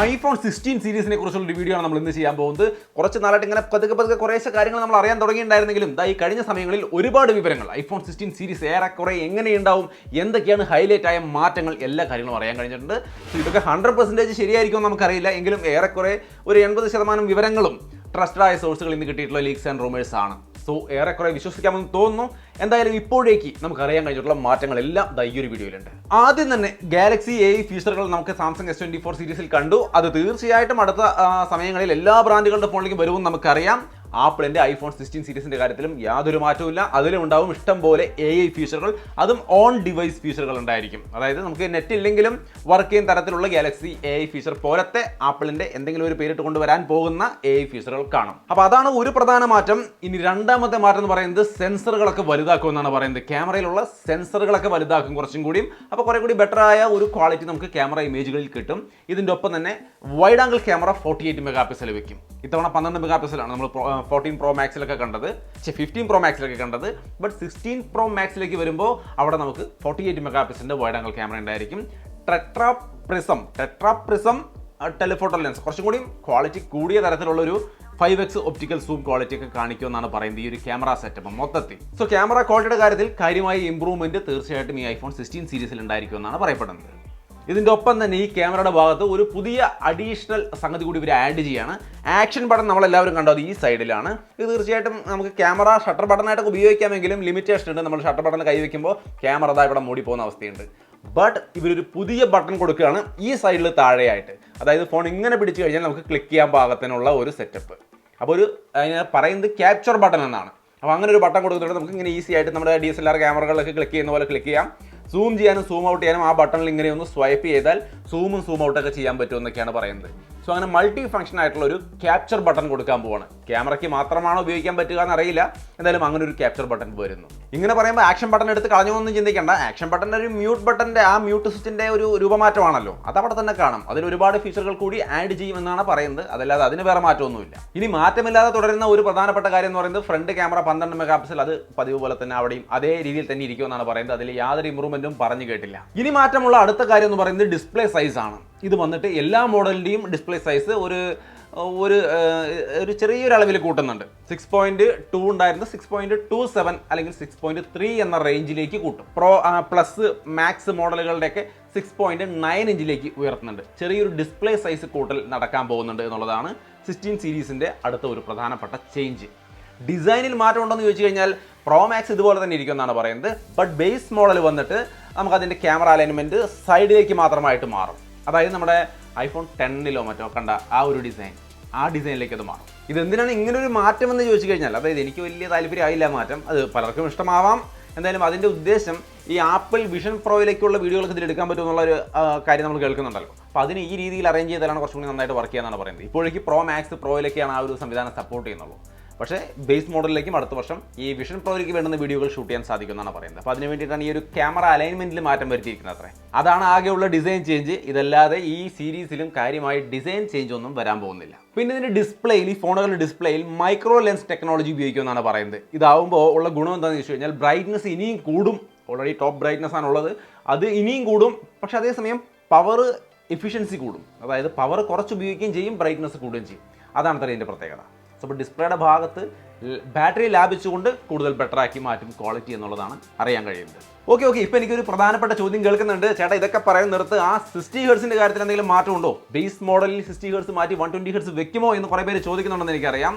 iPhone 16 സീരീസിനെ കുറിച്ചുള്ള ഒരു video ആണ് നമ്മൾ ഇന്ന് ചെയ്യാൻ പോകുന്നത്. കുറച്ച് നാളായിട്ട് ഇങ്ങനെ പതുക്കെ കുറേശ്ശെ കാര്യങ്ങൾ നമ്മൾ അറിയാൻ തുടങ്ങിയിട്ടുണ്ടായിരുന്നെങ്കിലും ഈ കഴിഞ്ഞ സമയങ്ങളിൽ ഒരുപാട് വിവരങ്ങൾ iPhone 16 സീരീസ് ഏറെക്കുറെ എങ്ങനെയുണ്ടാവും, എന്തൊക്കെയാണ് ഹൈലൈറ്റ് ആയ മാറ്റങ്ങൾ, എല്ലാ കാര്യങ്ങളും അറിയാൻ കഴിഞ്ഞിട്ടുണ്ട്. ഇതൊക്കെ 100% ശരിയായിരിക്കും നമുക്കറിയില്ല, എങ്കിലും ഏറെക്കുറെ ഒരു 80% വിവരങ്ങളും ട്രസ്റ്റഡ് ആയ സോഴ്സുകളിൽ നിന്ന് കിട്ടിയിട്ടുള്ള ലീക്സ് ആൻഡ് റൂമേഴ്സ് ആണ്. സോ ഏറെക്കുറെ വിശ്വസിക്കാമെന്ന് തോന്നുന്നു. എന്തായാലും ഇപ്പോഴേക്ക് നമുക്ക് അറിയാൻ കഴിഞ്ഞിട്ടുള്ള മാറ്റങ്ങളെല്ലാം ഈ ഒരു വീഡിയോയിലുണ്ട്. ആദ്യം തന്നെ ഗാലക്സി AI ഫീച്ചറുകൾ നമുക്ക് സാംസങ് S24 സീരീസിൽ കണ്ടു. അത് തീർച്ചയായിട്ടും അടുത്ത സമയങ്ങളിൽ എല്ലാ ബ്രാൻഡുകളുടെ ഫോണിലേക്കും വരുമെന്ന് നമുക്കറിയാം. ആപ്പിളിന്റെ iPhone 16 സീരീസിന്റെ കാര്യത്തിലും യാതൊരു മാറ്റവും അതിലും ഉണ്ടാവും ഇഷ്ടം പോലെ AI ഫീച്ചറുകൾ, അതും ഓൺ ഡിവൈസ് ഫീച്ചറുകൾ ഉണ്ടായിരിക്കും. അതായത് നമുക്ക് നെറ്റ് ഇല്ലെങ്കിലും വർക്ക് ചെയ്യുന്ന തരത്തിലുള്ള ഗാലക്സി AI ഫീച്ചർ പോലത്തെ ആപ്പിളിന്റെ എന്തെങ്കിലും ഒരു പേരിട്ട് കൊണ്ടുവരാൻ പോകുന്ന AI ഫീച്ചറുകൾ കാണും. അപ്പോൾ അതാണ് ഒരു പ്രധാന മാറ്റം. ഇനി രണ്ടാമത്തെ മാറ്റം എന്ന് പറയുന്നത് സെൻസറുകളൊക്കെ വലുതാക്കും എന്നാണ് പറയുന്നത്. ക്യാമറയിലുള്ള സെൻസറുകളൊക്കെ വലുതാക്കും കുറച്ചും കൂടിയും. അപ്പോൾ കുറെ കൂടി ബെറ്റർ ആയ ഒരു ക്വാളിറ്റി നമുക്ക് ക്യാമറ ഇമേജുകളിൽ കിട്ടും. ഇതിന്റെ ഒപ്പം തന്നെ wide angle camera 48 mega pixel വെക്കും. ഇത്തവണ 12 മെഗാ പിക്സലാണ് നമ്മൾ 14 Pro Maxിലൊക്കെ കണ്ടത്, 15 Pro Maxിലൊക്കെ കണ്ടത്. ബട്ട് 16 Pro Maxിലേക്ക് വരുമ്പോൾ അവിടെ നമുക്ക് 48 മെഗാ പിക്സലിന്റെ വൈഡ് ആംഗിൾ ക്യാമറ ഉണ്ടായിരിക്കും. ടെട്രാ പ്രിസം ടെലിഫോട്ടോ ലെൻസ്, കുറച്ചും കൂടി ക്വാളിറ്റി കൂടിയ തരത്തിലുള്ള ഒരു 5x ഒപ്റ്റിക്കൽ സൂം ക്വാളിറ്റി ഒക്കെ കാണിക്കുമെന്നാണ് പറയുന്നത് ഈ ഒരു ക്യാമറ സെറ്റപ്പ് മൊത്തത്തിൽ. സോ ക്യാമറ ക്വാളിറ്റിയുടെ കാര്യത്തിൽ കാര്യമായ ഇംപ്രൂവ്മെന്റ് തീർച്ചയായിട്ടും ഈ iPhone 16 സീരീസിൽ ഉണ്ടായിരിക്കുമെന്നാണ് പറയപ്പെടുന്നത്. ഇതിൻ്റെ ഒപ്പം തന്നെ ഈ ക്യാമറയുടെ ഭാഗത്ത് ഒരു പുതിയ അഡീഷണൽ സംഗതി കൂടി ഇവർ ആഡ് ചെയ്യാണ്. ആക്ഷൻ ബട്ടൺ നമ്മളെല്ലാവരും കണ്ടത് ഈ സൈഡിലാണ്. ഇത് തീർച്ചയായിട്ടും നമുക്ക് ക്യാമറ ഷട്ടർ ബട്ടണായിട്ടൊക്കെ ഉപയോഗിക്കാമെങ്കിലും ലിമിറ്റേഷൻ ഉണ്ട്. നമ്മൾ ഷട്ടർ ബട്ടൺ കൈവയ്ക്കുമ്പോൾ ക്യാമറ ഇവിടെ മൂടി പോകുന്ന അവസ്ഥയുണ്ട്. ബട്ട് ഇവരൊരു പുതിയ ബട്ടൺ കൊടുക്കുകയാണ് ഈ സൈഡിൽ താഴെയായിട്ട്. അതായത് ഫോൺ ഇങ്ങനെ പിടിച്ചു കഴിഞ്ഞാൽ നമുക്ക് ക്ലിക്ക് ചെയ്യാൻ പാകത്തിനുള്ള ഒരു സെറ്റപ്പ്. അപ്പോൾ ഒരു അതിനെ പറയുന്നത് ക്യാപ്ചർ ബട്ടൺ എന്നാണ്. അപ്പോൾ അങ്ങനെ ഒരു ബട്ടൺ കൊടുത്തിട്ട് നമുക്ക് ഇങ്ങനെ ഈസി ആയിട്ട് നമ്മുടെ DSLR ക്യാമറകളിലൊക്കെ ക്ലിക്ക് ചെയ്യുന്ന പോലെ ക്ലിക്ക് ചെയ്യാം. സൂം ചെയ്യാനും സൂം ഔട്ട് ചെയ്യാനും ആ ബട്ടണിൽ ഇങ്ങനെ ഒന്ന് സ്വൈപ്പ് ചെയ്താൽ സൂമും സൂം ഔട്ടൊക്കെ ചെയ്യാൻ പറ്റുമെന്നൊക്കെയാണ് പറയുന്നത്. സോ അങ്ങനെ മൾട്ടി ഫംഗ്ഷൻ ആയിട്ടുള്ള ഒരു ക്യാപ്ചർ ബട്ടൺ കൊടുക്കാൻ പോവാണ്. ക്യാമറയ്ക്ക് മാത്രമാണോ ഉപയോഗിക്കാൻ പറ്റുക എന്നറിയില്ല, എന്തായാലും അങ്ങനെ ഒരു ക്യാപ്ചർ ബട്ടൺ വരുന്നു. ഇങ്ങനെ പറയുമ്പോൾ ആക്ഷൻ ബട്ടൺ എടുത്ത് കളഞ്ഞൊന്നും ചിന്തിക്കേണ്ട. ആക്ഷൻ ബട്ടൻ്റെ ഒരു മ്യൂട്ട് ബട്ടൻ്റെ ആ മ്യൂട്ട് സ്വിച്ചിൻ്റെ ഒരു രൂപമാറ്റമാണല്ലോ, അതവിടെ തന്നെ കാണും. അതിൽ ഒരുപാട് ഫീച്ചറുകൾ കൂടി ആഡ് ചെയ്യുമെന്നാണ് പറയുന്നത്. അതല്ലാതെ അതിന് വേറെ മാറ്റമൊന്നുമില്ല. ഇനി മാറ്റമില്ലാതെ തുടരുന്ന ഒരു പ്രധാനപ്പെട്ട കാര്യം എന്ന് പറയുന്നത് ഫ്രണ്ട് ക്യാമറ 12 മെഗാ പിക്സൽ, അത് പതിവ് പോലെ തന്നെ അവിടെയും അതേ രീതിയിൽ തന്നെ ഇരിക്കുമെന്നാണ് പറയുന്നത്. അതിൽ യാതൊരു ഇമ്പ്രൂവ്മെന്റും പറഞ്ഞു കേട്ടില്ല. ഇനി മാറ്റമുള്ള അടുത്ത കാര്യം എന്ന് പറയുന്നത് ഡിസ്പ്ലേ സൈസ് ആണ്. ഇത് വന്നിട്ട് എല്ലാ മോഡലിൻ്റെയും ഡിസ്പ്ലേ സൈസ് ഒരു ചെറിയൊരു അളവിൽ കൂട്ടുന്നുണ്ട്. 6.2 ഉണ്ടായിരുന്നത് 6.27 അല്ലെങ്കിൽ 6.3 എന്ന റേഞ്ചിലേക്ക് കൂട്ടും. പ്ലസ് മാക്സ് മോഡലുകളുടെയൊക്കെ 6.9 ഇഞ്ചിലേക്ക് ഉയർത്തുന്നുണ്ട്. ചെറിയൊരു ഡിസ്പ്ലേ സൈസ് കൂട്ടൽ നടക്കാൻ പോകുന്നുണ്ട് എന്നുള്ളതാണ് 16 സീരീസിൻ്റെ അടുത്ത ഒരു പ്രധാനപ്പെട്ട ചേഞ്ച്. ഡിസൈനിൽ മാറ്റം ഉണ്ടെന്ന് ചോദിച്ചു കഴിഞ്ഞാൽ Pro Max ഇതുപോലെ തന്നെ ഇരിക്കുമെന്നാണ് പറയുന്നത്. ബട്ട് ബേസ് മോഡൽ വന്നിട്ട് നമുക്കതിൻ്റെ ക്യാമറ അലൈൻമെൻറ്റ് സൈഡിലേക്ക് മാത്രമായിട്ട് മാറും. അതായത് നമ്മുടെ iPhone 10 മറ്റോ കണ്ട ആ ഒരു ഡിസൈൻ, ആ ഡിസൈനിലേക്ക് അത് മാറും. ഇതെന്തിനാണ് ഇങ്ങനൊരു മാറ്റം എന്ന് ചോദിച്ചു കഴിഞ്ഞാൽ, അതായത് എനിക്ക് വലിയ താല്പര്യമായില്ല മാറ്റം, അത് പലർക്കും ഇഷ്ടമാവാം. എന്തായാലും അതിൻ്റെ ഉദ്ദേശം ഈ ആപ്പിൾ വിഷൻ പ്രോയിലേക്കുള്ള വീഡിയോകൾക്ക് ഇതിൽ എടുക്കാൻ പറ്റുമെന്നുള്ളൊരു കാര്യം നമ്മൾ കേൾക്കുന്നുണ്ടല്ലോ. അപ്പോൾ അതിന് ഈ രീതിയിൽ അറേഞ്ച് ചെയ്താലാണ് കുറച്ചും കൂടി നന്നായിട്ട് വർക്ക് ചെയ്യാനാണ് പറയുന്നത്. ഇപ്പോഴേക്ക് Pro Max പ്രോയിലേക്കാണ് ആ ഒരു സംവിധാനം സപ്പോർട്ട് ചെയ്യുന്നുള്ളൂ. പക്ഷേ ബേസ് മോഡലിലേക്കും അടുത്ത വർഷം ഈ വിഷൻ പ്രോയിലേക്ക് വേണ്ടുന്ന വീഡിയോകൾ ഷൂട്ട് ചെയ്യാൻ സാധിക്കുമെന്നാണ് പറയുന്നത്. അപ്പോൾ അതിന് വേണ്ടിയിട്ടാണ് ഈ ഒരു ക്യാമറ അലൈൻമെൻറ്റിൽ മാറ്റം വരുത്തിയിരിക്കുന്നത് അത്രേ. അതാണ് ആകെയുള്ള ഡിസൈൻ ചേഞ്ച്. ഇതല്ലാതെ ഈ സീരീസിലും കാര്യമായി ഡിസൈൻ ചേഞ്ച് ഒന്നും വരാൻ പോകുന്നില്ല. പിന്നെ ഇതിൻ്റെ ഡിസ്പ്ലേയിൽ, ഈ ഫോണുകളുടെ ഡിസ്പ്ലേയിൽ മൈക്രോ ലെൻസ് ടെക്നോളജി ഉപയോഗിക്കുമെന്നാണ് പറയുന്നത്. ഇതാവുമ്പോൾ ഉള്ള ഗുണം എന്താണെന്ന് വെച്ച് കഴിഞ്ഞാൽ ബ്രൈറ്റ്നസ് ഇനിയും കൂടും. ഓൾറെഡി ടോപ്പ് ബ്രൈറ്റ്നസ് ആണുള്ളത്, അത് ഇനിയും കൂടും. പക്ഷേ അതേസമയം പവർ എഫിഷ്യൻസി കൂടും. അതായത് പവർ കുറച്ച് ഉപയോഗിക്കുകയും ചെയ്യും, ബ്രൈറ്റ്നസ് കൂടുകയും ചെയ്യും. അതാണ് തന്നെ ഇതിൻ്റെ പ്രത്യേകത. അപ്പോൾ ഡിസ്പ്ലേയുടെ ഭാഗത്ത് ബാറ്ററി ലാഭിച്ചുകൊണ്ട് കൂടുതൽ ബെറ്ററാക്കി മാറ്റും ക്വാളിറ്റി എന്നുള്ളതാണ് അറിയാൻ കഴിയുന്നത്. ഓക്കെ ഇപ്പോൾ എനിക്കൊരു പ്രധാനപ്പെട്ട ചോദ്യം കേൾക്കുന്നുണ്ട്. ചേട്ടാ ഇതൊക്കെ പറയാൻ നിർത്ത്, ആ 60 ഹെർട്സിൻ്റെ കാര്യത്തിൽ എന്തെങ്കിലും മാറ്റമുണ്ടോ? ബേസ് മോഡലിൽ 60 ഹെർട്സ് മാറ്റി 120 ഹെർട്സ് വെക്കുമോ എന്ന് കുറേ പേര് ചോദിക്കുന്നുണ്ടെന്ന്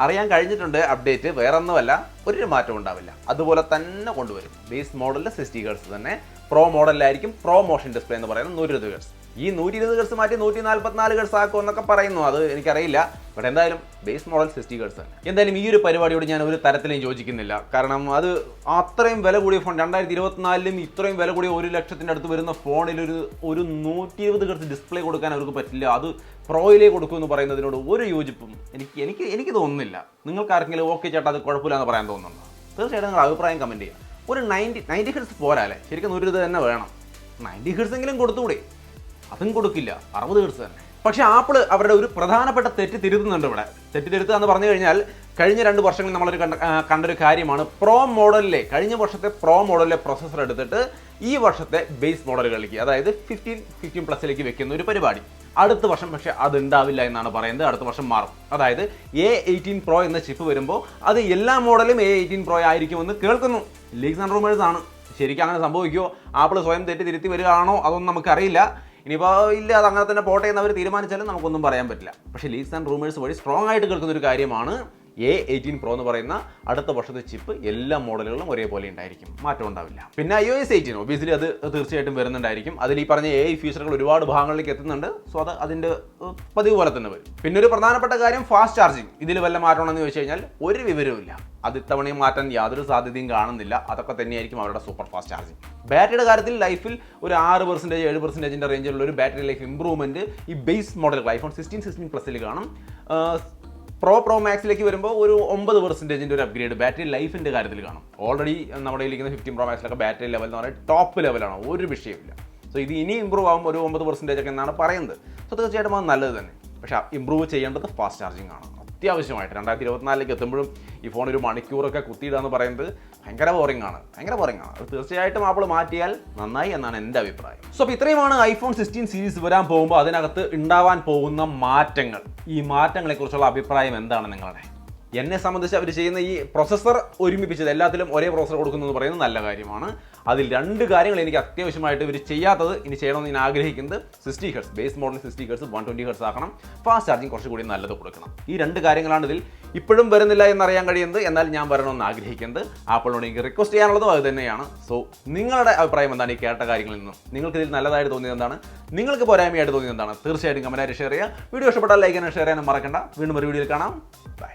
അറിയാൻ കഴിഞ്ഞിട്ടുണ്ട്. അപ്ഡേറ്റ് വേറെ ഒന്നുമല്ല, ഒരു മാറ്റം ഉണ്ടാവില്ല, അതുപോലെ തന്നെ കൊണ്ടുവരും. ബേസ് മോഡലിൽ 60 ഹെർട്സ് തന്നെ. പ്രോ മോഡലിലായിരിക്കും പ്രോ മോഷൻ ഡിസ്പ്ലേ എന്ന് പറയുന്നത് 120 ഹെർട്സ്. ഈ 120 ഹെർട്സ് മാറ്റി 144 ഹെർട്സ് ആക്കും എന്നൊക്കെ പറയുന്നു, അത് എനിക്കറിയില്ല. ബട്ട് എന്തായാലും ബേസ് മോഡൽ 60 ഹെർട്സ് ആണ്. എന്തായാലും ഈ ഒരു പരിപാടിയോട് ഞാൻ ഒരു തരത്തിലും യോജിക്കുന്നില്ല. കാരണം അത് അത്രയും വില കൂടിയ ഫോൺ, 2024 ഇത്രയും വില കൂടിയ 1 ലക്ഷത്തിൻ്റെ അടുത്ത് വരുന്ന ഫോണിൽ ഒരു 120 ഹെർട്സ് ഡിസ്പ്ലേ കൊടുക്കാൻ അവർക്ക് പറ്റില്ല. അത് പ്രോയിലേക്ക് കൊടുക്കുമെന്ന് പറയുന്നതിനോട് ഒരു യോജിപ്പും എനിക്ക് തോന്നുന്നില്ല. നിങ്ങൾക്ക് ആർക്കെങ്കിലും ഓക്കെ ചേട്ടാ അത് കുഴപ്പമില്ല എന്ന് പറയാൻ തോന്നുന്നുണ്ടോ? തീർച്ചയായിട്ടും നിങ്ങൾ അഭിപ്രായം കമൻറ്റ് ചെയ്യുക. ഒരു 90 ഹെർട്സ് പോരാല്ലേ, ശരിക്കും 120 തന്നെ വേണം. 90 ഹെർട്സ് എങ്കിലും കൊടുത്തുകൂടെ? അതും കൊടുക്കില്ല, 60 ഹെർട്സ് തന്നെ. പക്ഷേ ആപ്പിൾ അവരുടെ ഒരു പ്രധാനപ്പെട്ട തെറ്റ് തിരുത്തുന്നുണ്ട് ഇവിടെ. തെറ്റ് തിരുത്തുക എന്ന് പറഞ്ഞു കഴിഞ്ഞാൽ കഴിഞ്ഞ 2 വർഷങ്ങളിൽ നമ്മളൊരു കണ്ടൊരു കാര്യമാണ്. കഴിഞ്ഞ വർഷത്തെ പ്രോ മോഡലിലെ പ്രൊസസ്സർ എടുത്തിട്ട് ഈ വർഷത്തെ ബേസ് മോഡലുകളിലേക്ക്, അതായത് 15 പ്ലസിലേക്ക് വെക്കുന്ന ഒരു പരിപാടി. അടുത്ത വർഷം പക്ഷേ അത് ഉണ്ടാവില്ല എന്നാണ് പറയുന്നത്. അടുത്ത വർഷം മാറും. അതായത് A18 Pro എന്ന ചിപ്പ് വരുമ്പോൾ അത് എല്ലാ മോഡലും A18 Pro ആയിരിക്കുമെന്ന് കേൾക്കുന്നു. ലീക്സ് ആൻഡ് റൂമേഴ്സ് ആണ്. ശരിക്കും അങ്ങനെ സംഭവിക്കുമോ? ആപ്പിൾ സ്വയം തെറ്റി തിരുത്തി വരികയാണോ? അതൊന്നും നമുക്കറിയില്ല. ഇനിയിപ്പോൾ ഇല്ല, അത് അങ്ങനെ തന്നെ പോട്ടെ എന്ന് അവർ തീരുമാനിച്ചാലും നമുക്കൊന്നും പറയാൻ പറ്റില്ല. പക്ഷേ ലീക്സ് ആൻഡ് റൂമേഴ്സ് വഴി സ്ട്രോങ് ആയിട്ട് കേൾക്കുന്ന ഒരു കാര്യമാണ് A18 Pro എന്ന് പറയുന്ന അടുത്ത വർഷത്തെ ചിപ്പ് എല്ലാ മോഡലുകളും ഒരേപോലെ ഉണ്ടായിരിക്കും, മാറ്റം ഉണ്ടാവില്ല. പിന്നെ iOS 18 ഒബിയസ്ലി അത് തീർച്ചയായിട്ടും വരുന്നുണ്ടായിരിക്കും. അതിൽ ഈ പറഞ്ഞ AI ഫീച്ചറുകൾ ഒരുപാട് ഭാഗങ്ങളിലേക്ക് എത്തുന്നുണ്ട്. സോ അത് അതിൻ്റെ പതിവ് പോലെ തന്നെ വരും. പിന്നെ ഒരു പ്രധാനപ്പെട്ട കാര്യം ഫാസ്റ്റ് ചാർജിങ്. ഇതിൽ വല്ല മാറ്റമാണെന്ന് ചോദിച്ചു കഴിഞ്ഞാൽ ഒരു വിവരവുമില്ല. അത് ഇത്തവണയും മാറ്റാൻ യാതൊരു സാധ്യതയും കാണുന്നില്ല. അതൊക്കെ തന്നെയായിരിക്കും അവരുടെ സൂപ്പർ ഫാസ്റ്റ് ചാർജിങ്. ബാറ്ററിയുടെ കാര്യത്തിൽ ലൈഫിൽ ഒരു 6% 7% റേഞ്ചിലുള്ള ഒരു ബാറ്ററി ലൈഫ് ഇംപ്രൂവ്മെൻറ്റ് ഈ ബേസ് മോഡലുകൾ iPhone 16 പ്ലസിൽ കാണും. പ്രോ മാക്സിലേക്ക് വരുമ്പോൾ ഒരു 9% ഒരു അപ്ഗ്രേഡ് ബാറ്ററി ലൈഫിൻ്റെ കാര്യത്തിൽ കാണും. ഓൾറെഡി നമ്മുടെ ഇരിക്കുന്ന 15 Pro മാക്സിലൊക്കെ ബാറ്ററി ലെവൽ എന്ന് പറയുന്നത് ടോപ്പ് ലെവലാണ്, ഒരു വിഷയമില്ല. സോ ഇത് ഇനി ഇമ്പ്രൂവ് ആകും ഒരു 9% ഒക്കെ എന്നാണ് പറയുന്നത്. സോ തീർച്ചയായിട്ടും അത് നല്ലത് തന്നെ. പക്ഷേ ഇമ്പ്രൂവ് ചെയ്യേണ്ടത് ഫാസ്റ്റ് ചാർജിങ് ആണ് അത്യാവശ്യമായിട്ട്. 2024 എത്തുമ്പോഴും ഈ ഫോൺ ഒരു മണിക്കൂറൊക്കെ കുത്തിയിടുക എന്ന് പറയുന്നത് ഭയങ്കര ബോറിംഗ് ആണ്. അത് തീർച്ചയായിട്ടും ആപ്പിൾ മാറ്റിയാൽ നന്നായി എന്നാണ് എൻ്റെ അഭിപ്രായം. സോ അപ്പോൾ ഇത്രയുമാണ് iPhone 16 സീരീസ് വരാൻ പോകുമ്പോൾ അതിനകത്ത് ഉണ്ടാവാൻ പോകുന്ന മാറ്റങ്ങൾ. ഈ മാറ്റങ്ങളെക്കുറിച്ചുള്ള അഭിപ്രായം എന്താണ് നിങ്ങളുടെ? എന്നെ സംബന്ധിച്ച് അവർ ചെയ്യുന്ന ഈ പ്രോസസ്സർ ഒരുമിപ്പിച്ചത്, എല്ലാത്തിലും ഒരേ പ്രോസസ്സർ കൊടുക്കുന്നു എന്ന് പറയുന്നത് നല്ല കാര്യമാണ്. അതിൽ 2 കാര്യങ്ങൾ എനിക്ക് അത്യാവശ്യമായിട്ട് ഇവർ ചെയ്യാത്തത്, ഇനി ചെയ്യണമെന്ന് ഞാൻ ആഗ്രഹിക്കുന്നത് 60 Hz base model 60 Hz 120 Hz ആക്കണം. ഫാസ്റ്റ് ചാർജിങ് കുറച്ചുകൂടി നല്ലത് കൊടുക്കണം. ഈ 2 കാര്യങ്ങളാണ് ഇതിൽ ഇപ്പോഴും വരുന്നില്ല എന്നറിയാൻ കഴിയുന്നത്. എന്നാൽ ഞാൻ വരണമെന്ന് ആഗ്രഹിക്കുന്നത്. ആപ്പിളിനോട് എനിക്ക് റിക്വസ്റ്റ് ചെയ്യാനുള്ളതും അത് തന്നെയാണ്. സോ നിങ്ങളുടെ അഭിപ്രായം എന്താണ് ഈ കേട്ട കാര്യങ്ങളിൽ നിന്നും? നിങ്ങൾക്ക് ഇതിൽ നല്ലതായിട്ട് തോന്നിയത് എന്താണ്? നിങ്ങൾക്ക് പോരായ്മയായിട്ട് തോന്നിയത് എന്താണ്? തീർച്ചയായിട്ടും കമൻറ്റായിട്ട് ഷെയർ ചെയ്യുക. വീഡിയോ ഇഷ്ടപ്പെട്ടാൽ ലൈക്ക് ചെയ്യാനും ഷെയർ ചെയ്യാനും മറക്കണ്ട. വീണ്ടും ഒരു വീഡിയോയിൽ കാണാം. ബൈ.